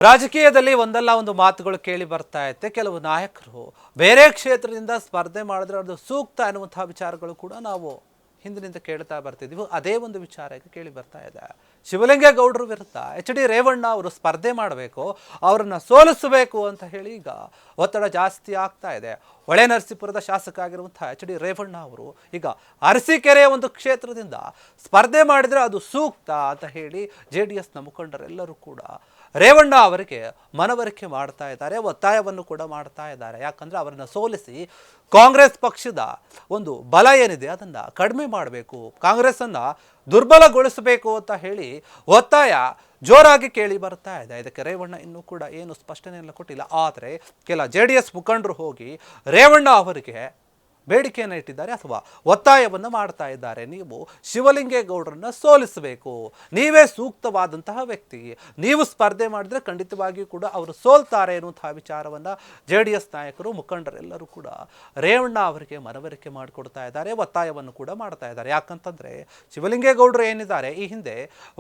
ರಾಜಕೀಯದಲ್ಲಿ ಒಂದಲ್ಲ ಒಂದು ಮಾತುಗಳು ಕೇಳಿ ಬರ್ತಾ ಇರುತ್ತೆ. ಕೆಲವು ನಾಯಕರು ಬೇರೆ ಕ್ಷೇತ್ರದಿಂದ ಸ್ಪರ್ಧೆ ಮಾಡಿದ್ರೆ ಅದು ಸೂಕ್ತ ಅನ್ನುವಂತಹ ವಿಚಾರಗಳು ಕೂಡ ನಾವು ಹಿಂದಿನಿಂದ ಕೇಳ್ತಾ ಬರ್ತಿದ್ವಿ. ಅದೇ ಒಂದು ವಿಚಾರ ಈಗ ಕೇಳಿ ಬರ್ತಾ ಇದೆ. ಶಿವಲಿಂಗೇಗೌಡರು ವಿರುದ್ಧ ಎಚ್.ಡಿ. ರೇವಣ್ಣ ಅವರು ಸ್ಪರ್ಧೆ ಮಾಡಬೇಕು, ಅವರನ್ನ ಸೋಲಿಸಬೇಕು ಅಂತ ಹೇಳಿ ಈಗ ಒತ್ತಡ ಜಾಸ್ತಿ ಆಗ್ತಾ ಇದೆ. ಹೊಳೆನರಸೀಪುರದ ಶಾಸಕ ಆಗಿರುವಂತಹ ಎಚ್.ಡಿ. ರೇವಣ್ಣ ಅವರು ಈಗ ಅರಸೀಕೆರೆಯ ಒಂದು ಕ್ಷೇತ್ರದಿಂದ ಸ್ಪರ್ಧೆ ಮಾಡಿದರೆ ಅದು ಸೂಕ್ತ ಅಂತ ಹೇಳಿ JDSನ ಮುಖಂಡರೆಲ್ಲರೂ ಕೂಡ ರೇವಣ್ಣ ಅವರಿಗೆ ಮನವರಿಕೆ ಮಾಡ್ತಾ ಇದ್ದಾರೆ, ಒತ್ತಾಯವನ್ನು ಕೂಡ ಮಾಡ್ತಾ ಇದ್ದಾರೆ. ಯಾಕಂದರೆ ಅವರನ್ನು ಸೋಲಿಸಿ ಕಾಂಗ್ರೆಸ್ ಪಕ್ಷದ ಒಂದು ಬಲ ಏನಿದೆ ಅದನ್ನು ಕಡಿಮೆ ಮಾಡಬೇಕು, ಕಾಂಗ್ರೆಸ್ಸನ್ನು ದುರ್ಬಲಗೊಳಿಸಬೇಕು ಅಂತ ಹೇಳಿ ಒತ್ತಾಯ ಜೋರಾಗಿ ಕೇಳಿ ಬರ್ತಾ ಇದೆ. ಇದಕ್ಕೆ ರೇವಣ್ಣ ಇನ್ನೂ ಕೂಡ ಏನು ಸ್ಪಷ್ಟನೆಯನ್ನು ಕೊಟ್ಟಿಲ್ಲ. ಆದರೆ ಕೆಲ JDS ಮುಖಂಡರು ಹೋಗಿ ರೇವಣ್ಣ ಅವರಿಗೆ ಬೇಡಿಕೆಯನ್ನು ಇಟ್ಟಿದ್ದಾರೆ ಅಥವಾ ಒತ್ತಾಯವನ್ನು ಮಾಡ್ತಾ ಇದ್ದಾರೆ. ನೀವು ಶಿವಲಿಂಗೇಗೌಡರನ್ನ ಸೋಲಿಸಬೇಕು, ನೀವೇ ಸೂಕ್ತವಾದಂತಹ ವ್ಯಕ್ತಿ, ನೀವು ಸ್ಪರ್ಧೆ ಮಾಡಿದರೆ ಖಂಡಿತವಾಗಿಯೂ ಕೂಡ ಅವರು ಸೋಲ್ತಾರೆ ಎನ್ನುವಂತಹ ವಿಚಾರವನ್ನು JDS ನಾಯಕರು ಮುಖಂಡರೆಲ್ಲರೂ ಕೂಡ ರೇವಣ್ಣ ಅವರಿಗೆ ಮನವರಿಕೆ ಮಾಡಿಕೊಡ್ತಾ ಇದ್ದಾರೆ, ಒತ್ತಾಯವನ್ನು ಕೂಡ ಮಾಡ್ತಾ ಇದ್ದಾರೆ. ಯಾಕಂತಂದರೆ ಶಿವಲಿಂಗೇಗೌಡರು ಏನಿದ್ದಾರೆ ಈ ಹಿಂದೆ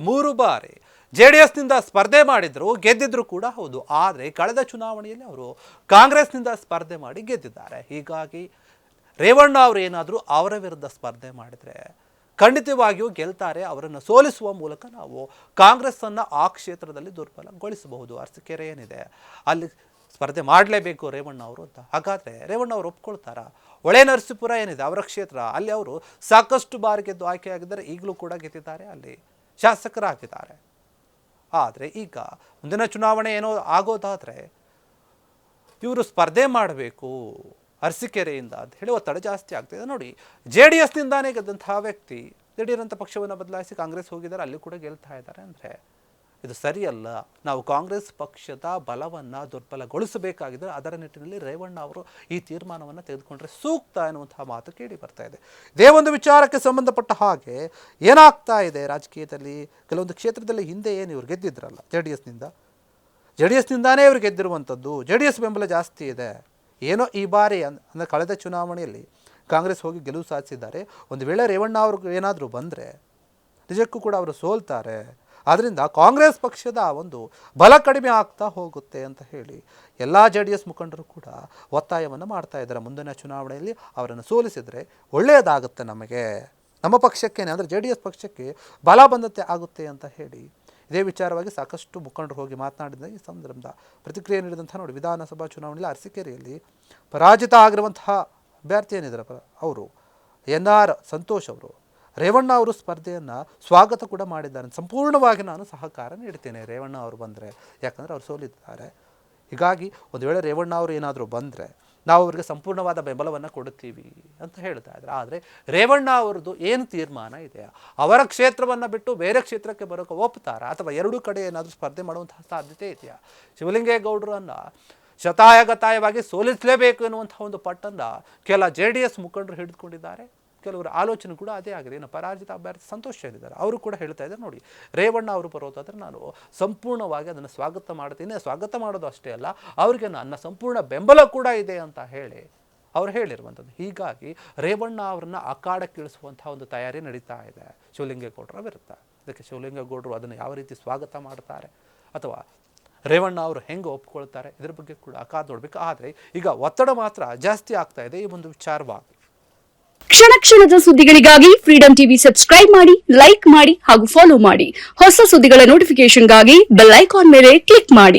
3 ಬಾರಿ JDSನಿಂದ ಸ್ಪರ್ಧೆ ಮಾಡಿದ್ರು, ಗೆದ್ದಿದ್ರು ಕೂಡ ಹೌದು. ಆದರೆ ಕಳೆದ ಚುನಾವಣೆಯಲ್ಲಿ ಅವರು ಕಾಂಗ್ರೆಸ್ನಿಂದ ಸ್ಪರ್ಧೆ ಮಾಡಿ ಗೆದ್ದಿದ್ದಾರೆ. ಹೀಗಾಗಿ ರೇವಣ್ಣ ಅವರು ಏನಾದರೂ ಅವರ ವಿರುದ್ಧ ಸ್ಪರ್ಧೆ ಮಾಡಿದರೆ ಖಂಡಿತವಾಗಿಯೂ ಗೆಲ್ತಾರೆ. ಅವರನ್ನು ಸೋಲಿಸುವ ಮೂಲಕ ನಾವು ಕಾಂಗ್ರೆಸ್ಸನ್ನು ಆ ಕ್ಷೇತ್ರದಲ್ಲಿ ದುರ್ಬಲಗೊಳಿಸಬಹುದು. ಅರಸೀಕೆರೆ ಏನಿದೆ ಅಲ್ಲಿ ಸ್ಪರ್ಧೆ ಮಾಡಲೇಬೇಕು ರೇವಣ್ಣ ಅವರು ಅಂತ. ಹಾಗಾದರೆ ರೇವಣ್ಣ ಅವರು ಒಪ್ಕೊಳ್ತಾರಾ? ಹೊಳೆನರಸೀಪುರ ಏನಿದೆ ಅವರ ಕ್ಷೇತ್ರ, ಅಲ್ಲಿ ಅವರು ಸಾಕಷ್ಟು ಬಾರಿ ಗೆದ್ದು ಆಯ್ಕೆಯಾಗಿದ್ದಾರೆ, ಈಗಲೂ ಕೂಡ ಗೆದ್ದಿದ್ದಾರೆ, ಅಲ್ಲಿ ಶಾಸಕರಾಗಿದ್ದಾರೆ. ಆದರೆ ಈಗ ಮುಂದಿನ ಚುನಾವಣೆ ಏನೋ ಆಗೋದಾದರೆ ಇವರು ಸ್ಪರ್ಧೆ ಮಾಡಬೇಕು ಅರಸೀಕೆರೆಯಿಂದ ಅಂತ ಹೇಳಿ ಒತ್ತಡ ಜಾಸ್ತಿ ಆಗ್ತಿದೆ. ನೋಡಿ, JDSನಿಂದಾನೇ ಗೆದ್ದಂತಹ ವ್ಯಕ್ತಿ ದಿಢೀರಂತ ಪಕ್ಷವನ್ನು ಬದಲಾಯಿಸಿ ಕಾಂಗ್ರೆಸ್ ಹೋಗಿದ್ದಾರೆ, ಅಲ್ಲಿ ಕೂಡ ಗೆಲ್ತಾ ಇದ್ದಾರೆ. ಅಂದರೆ ಇದು ಸರಿಯಲ್ಲ. ನಾವು ಕಾಂಗ್ರೆಸ್ ಪಕ್ಷದ ಬಲವನ್ನು ದುರ್ಬಲಗೊಳಿಸಬೇಕಾಗಿದ್ದರೆ ಅದರ ನಿಟ್ಟಿನಲ್ಲಿ ರೇವಣ್ಣ ಅವರು ಈ ತೀರ್ಮಾನವನ್ನು ತೆಗೆದುಕೊಂಡ್ರೆ ಸೂಕ್ತ ಎನ್ನುವಂತಹ ಮಾತು ಕೇಳಿ ಬರ್ತಾ ಇದೆ. ಇದೇ ಒಂದು ವಿಚಾರಕ್ಕೆ ಸಂಬಂಧಪಟ್ಟ ಹಾಗೆ ಏನಾಗ್ತಾ ಇದೆ ರಾಜಕೀಯದಲ್ಲಿ, ಕೆಲವೊಂದು ಕ್ಷೇತ್ರದಲ್ಲಿ ಹಿಂದೆ ಏನು ಇವರು ಗೆದ್ದಿದ್ರಲ್ಲ JDSನಿಂದಾನೇ ಇವರು ಗೆದ್ದಿರುವಂಥದ್ದು, JDS ಬೆಂಬಲ ಜಾಸ್ತಿ ಇದೆ. ಏನೋ ಈ ಬಾರಿ ಅಂದರೆ ಕಳೆದ ಚುನಾವಣೆಯಲ್ಲಿ ಕಾಂಗ್ರೆಸ್ ಹೋಗಿ ಗೆಲುವು ಸಾಧಿಸಿದ್ದಾರೆ. ಒಂದು ವೇಳೆ ರೇವಣ್ಣ ಅವ್ರಿಗೆ ಏನಾದರೂ ಬಂದರೆ ನಿಜಕ್ಕೂ ಕೂಡ ಅವರು ಸೋಲ್ತಾರೆ. ಆದ್ದರಿಂದ ಕಾಂಗ್ರೆಸ್ ಪಕ್ಷದ ಒಂದು ಬಲ ಕಡಿಮೆ ಆಗ್ತಾ ಹೋಗುತ್ತೆ ಅಂತ ಹೇಳಿ ಎಲ್ಲ JDS ಮುಖಂಡರು ಕೂಡ ಒತ್ತಾಯವನ್ನು ಮಾಡ್ತಾ ಇದ್ದಾರೆ. ಮುಂದಿನ ಚುನಾವಣೆಯಲ್ಲಿ ಅವರನ್ನು ಸೋಲಿಸಿದರೆ ಒಳ್ಳೆಯದಾಗುತ್ತೆ, ನಮಗೆ ನಮ್ಮ ಪಕ್ಷಕ್ಕೇನೆ ಅಂದರೆ JDS ಪಕ್ಷಕ್ಕೆ ಬಲ ಬಂದತೆ ಆಗುತ್ತೆ ಅಂತ ಹೇಳಿ ಇದೇ ವಿಚಾರವಾಗಿ ಸಾಕಷ್ಟು ಮುಖಂಡರು ಹೋಗಿ ಮಾತನಾಡಿದ ಈ ಸಂದರ್ಭದ ಪ್ರತಿಕ್ರಿಯೆ ನೀಡಿದಂಥ ನೋಡಿ, ವಿಧಾನಸಭಾ ಚುನಾವಣೆಯಲ್ಲಿ ಅರಸೀಕೆರೆಯಲ್ಲಿ ಪರಾಜಿತ ಆಗಿರುವಂತಹ ಅಭ್ಯರ್ಥಿ ಏನಿದ್ದಾರೆ ಅವರು NR ಸಂತೋಷ್ ಅವರು ರೇವಣ್ಣ ಅವರು ಸ್ಪರ್ಧೆಯನ್ನು ಸ್ವಾಗತ ಕೂಡ ಮಾಡಿದ್ದಾರೆ. ಸಂಪೂರ್ಣವಾಗಿ ನಾನು ಸಹಕಾರ ನೀಡ್ತೇನೆ ರೇವಣ್ಣ ಅವರು ಬಂದರೆ, ಯಾಕಂದರೆ ಅವರು ಸೋಲಿದ್ದಾರೆ. ಹೀಗಾಗಿ ಒಂದು ವೇಳೆ ರೇವಣ್ಣ ಅವರು ಏನಾದರೂ ಬಂದರೆ ನಾವು ಅವರಿಗೆ ಸಂಪೂರ್ಣವಾದ ಬೆಂಬಲವನ್ನು ಕೊಡುತ್ತೀವಿ ಅಂತ ಹೇಳ್ತಾ ಇದ್ದಾರೆ. ಆದರೆ ರೇವಣ್ಣ ಅವ್ರದ್ದು ಏನು ತೀರ್ಮಾನ ಇದೆಯಾ, ಅವರ ಕ್ಷೇತ್ರವನ್ನು ಬಿಟ್ಟು ಬೇರೆ ಕ್ಷೇತ್ರಕ್ಕೆ ಬರೋಕ್ಕೆ ಒಪ್ತಾರಾ ಅಥವಾ ಎರಡೂ ಕಡೆ ಏನಾದರೂ ಸ್ಪರ್ಧೆ ಮಾಡುವಂತಹ ಸಾಧ್ಯತೆ ಇದೆಯಾ? ಶಿವಲಿಂಗೇಗೌಡರನ್ನು ಶತಾಯಗತಾಯವಾಗಿ ಸೋಲಿಸಲೇಬೇಕು ಎನ್ನುವಂಥ ಒಂದು ಪಟ್ಟನ್ನು ಕೆಲ JDS ಮುಖಂಡರು ಹಿಡಿದುಕೊಂಡಿದ್ದಾರೆ. ಕೆಲವರ ಆಲೋಚನೆ ಕೂಡ ಅದೇ ಆಗಿದೆ. ಏನು ಪರಾಜಿತ ಅಭ್ಯರ್ಥಿ ಸಂತೋಷ್ ಹೇಳಿದ್ದಾರೆ, ಅವರು ಕೂಡ ಹೇಳ್ತಾ ಇದ್ದಾರೆ, ನೋಡಿ ರೇವಣ್ಣ ಅವರು ಬರೋದಾದರೆ ನಾನು ಸಂಪೂರ್ಣವಾಗಿ ಅದನ್ನು ಸ್ವಾಗತ ಮಾಡ್ತೀನಿ, ಸ್ವಾಗತ ಮಾಡೋದು ಅಷ್ಟೇ ಅಲ್ಲ, ಅವರಿಗೆ ನನ್ನ ಸಂಪೂರ್ಣ ಬೆಂಬಲ ಕೂಡ ಇದೆ ಅಂತ ಹೇಳಿ ಅವರು ಹೇಳಿರುವಂಥದ್ದು. ಹೀಗಾಗಿ ರೇವಣ್ಣ ಅವರನ್ನು ಅಖಾಡಕ್ಕಿಳಿಸುವಂಥ ಒಂದು ತಯಾರಿ ನಡೀತಾ ಇದೆ ಶಿವಲಿಂಗೇಗೌಡರ ವಿರುದ್ಧ. ಇದಕ್ಕೆ ಶಿವಲಿಂಗೇಗೌಡರು ಅದನ್ನು ಯಾವ ರೀತಿ ಸ್ವಾಗತ ಮಾಡ್ತಾರೆ ಅಥವಾ ರೇವಣ್ಣ ಅವರು ಹೆಂಗೆ ಒಪ್ಕೊಳ್ತಾರೆ ಇದ್ರ ಬಗ್ಗೆ ಕೂಡ ಕಾದು ನೋಡಬೇಕು. ಆದರೆ ಈಗ ಒತ್ತಡ ಮಾತ್ರ ಜಾಸ್ತಿ ಆಗ್ತಾ ಇದೆ ಈ ಒಂದು ವಿಚಾರವಾಗಿ. ಕ್ಷಣ ಕ್ಷಣದ ಸುದ್ದಿಗಳಿಗಾಗಿ ಫ್ರೀಡಂ ಟಿವಿ ಸಬ್ಸ್ಕ್ರೈಬ್ ಮಾಡಿ, ಲೈಕ್ ಮಾಡಿ ಹಾಗೂ ಫಾಲೋ ಮಾಡಿ. ಹೊಸ ಸುದ್ದಿಗಳ ನೋಟಿಫಿಕೇಶನ್ಗಾಗಿ ಬೆಲ್ ಐಕಾನ್ ಮೇಲೆ ಕ್ಲಿಕ್ ಮಾಡಿ.